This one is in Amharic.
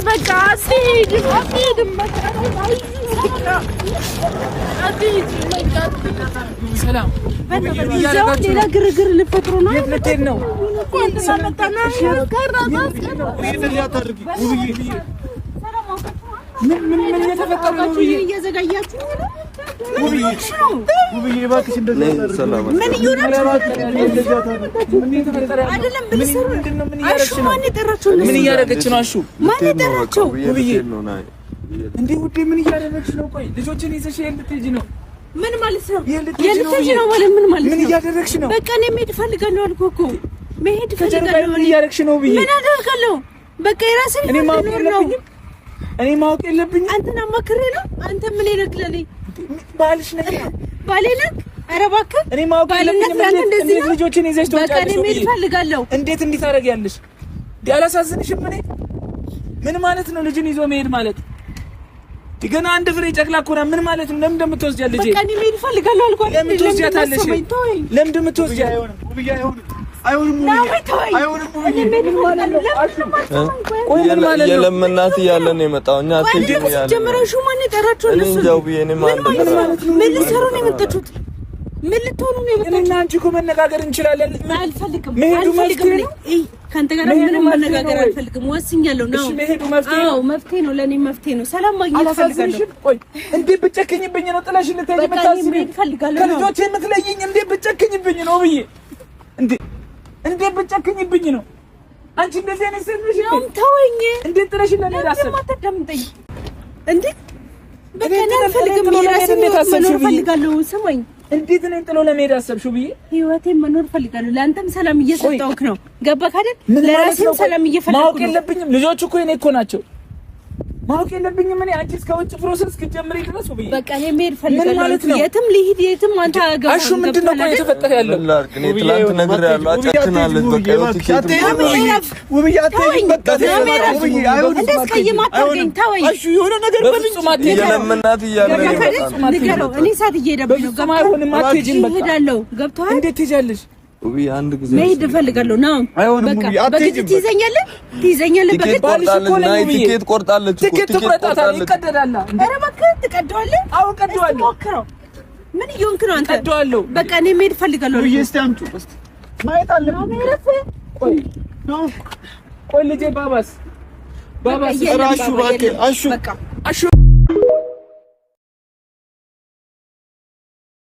በቃ አትሄድ በቃ ሰላም ሌላ ግርግር ልፈጥሩ ነው። የት ልትሄድ ነው? ምን እየተፈጠረ ነው? እየዘጋያችሁ ውብዬ እባክሽ እንደዚህ ሰላም ምን እያደረገች ነው? አሹ ማን የጠራቸው? ውብዬ እንዴ ውዴ ምን እያደረገች ነው? ቆይ ልጆችን ይዘሽ ልትሄጂ ነው? ምን ማለት ነው? የልትሄጂ ነው ማለት ምን ማለት ነው? ምን እያደረግሽ ነው? በቃ እኔ መሄድ እፈልጋለሁ አልኩህ እኮ መሄድ እፈልጋለሁ። ምን እያደረግሽ ነው? ውብዬ ምን አደርጋለሁ? በቃ የራስህ ነው። እኔ ማወቅ የለብኝም። አንተን አማክሬ ነው። አንተ ምን ይነግለኝ? ባልሽ ነኝ። ባሌ ነኝ። ኧረ እባክህ እኔ ማወቅ የለብኝም። እንደዚህ ልጆችን ይዘሽ ተወጫለሽ። በቃ እኔ መሄድ እፈልጋለሁ። እንዴት እንዲህ ታደርጊያለሽ? ያላሳዝንሽም? እኔ ምን ማለት ነው ልጅን ይዞ መሄድ ማለት? ገና አንድ ፍሬ ጨቅላ እኮ ናት። ምን ማለት ነው? ለምን እንደምትወስጃት ልጅ? በቃ እኔ መሄድ እፈልጋለሁ አልኳት። ለምን ትወስጃታለሽ? ለምን እንደምትወስጃት? የለምናት እያለ ነው የመጣው። እኛ ጀመረሹ ማን የጠራችሁ? ምን ልትሰሩ ነው የመጣችሁት? ምን ልትሆኑ ነው የመጣችሁት? እና አንቺ እኮ መነጋገር እንችላለን። አልፈልግም። መሄዱ መፍትሄ ነው። ካንተ ጋር ምንም መነጋገር አልፈልግም። ወስኛለሁ ነው። አዎ መፍትሄ ነው። ለኔ መፍትሄ ነው። ሰላም ማግኘት እፈልጋለሁ። ቆይ እንዴት ብጨክኝብኝ ነው ጥላሽ ልትሄጂ የምታስቢ? ከልጆቼ የምትለይኝ እንዴት ብጨክኝብኝ ነው ብዬ እንዴት ብጨክኝብኝ ነው? አንቺ እንደዚህ አይነት ሰልሽ ነው ተወኝ። እንዴት ጥረሽ ነው ለራስህ ማተደምጠኝ እንዴ? በቃ ነው ፈልግም የራስህ መኖር ፈልጋለሁ። ስማኝ እንዴት ነው ጥሎ ለመሄድ አሰብሽው ብዬ ህይወቴን መኖር ፈልጋለሁ። ለአንተም ሰላም እየሰጠውክ ነው። ገባህ አይደል? ለራስህም ሰላም እየፈለኩ ነው። ማወቅ የለብኝም ልጆቹ እኮ እኔ እኮ ናቸው። ማወቅ የለብኝም እኔ አንቺ እስከ ውጭ ፕሮሰስ እስክትጀምሪ ድረስ ብዬ በቃ እኔ መሄድ ፈልጋለሁ። የትም ልሂድ የትም አንተ አገባ። አሹ ምንድነው ቆይ የተፈጠረ ያለው? እኔ ትላንት ነግሬያለሁ። አጫጭናለች በቃ ትኬት አሹ የሆነ ነገር በፍጹም አትሄጂ። የለምናት እያለ ነው። እኔ ሰዓት እየሄደብኝ ነው። ገባሁን ማትሄጂም በቃ እሄዳለሁ። ገብቶሃል? እንዴት ትሄጃለሽ? ውብዬ አንድ ጊዜ መሄድ እፈልጋለሁ ነው። በቃ በግድ ትይዘኛለህ። በግድ ትኬት ቆርጣለች። ትኬት ትቆርጣለች። ይቀደዳል። ኧረ እባክህ ትቀደዋለህ። አዎ ቀደዋለሁ። ሞክረው። ምን እየሆንክ ነው አንተ? ቀደዋለሁ። በቃ እኔ መሄድ እፈልጋለሁ። ውብዬ እስቲ አምጪ እስቲ ማየት አለብኝ። ቆይ ልጄ ባባስ ራሹ እባክህ አሹ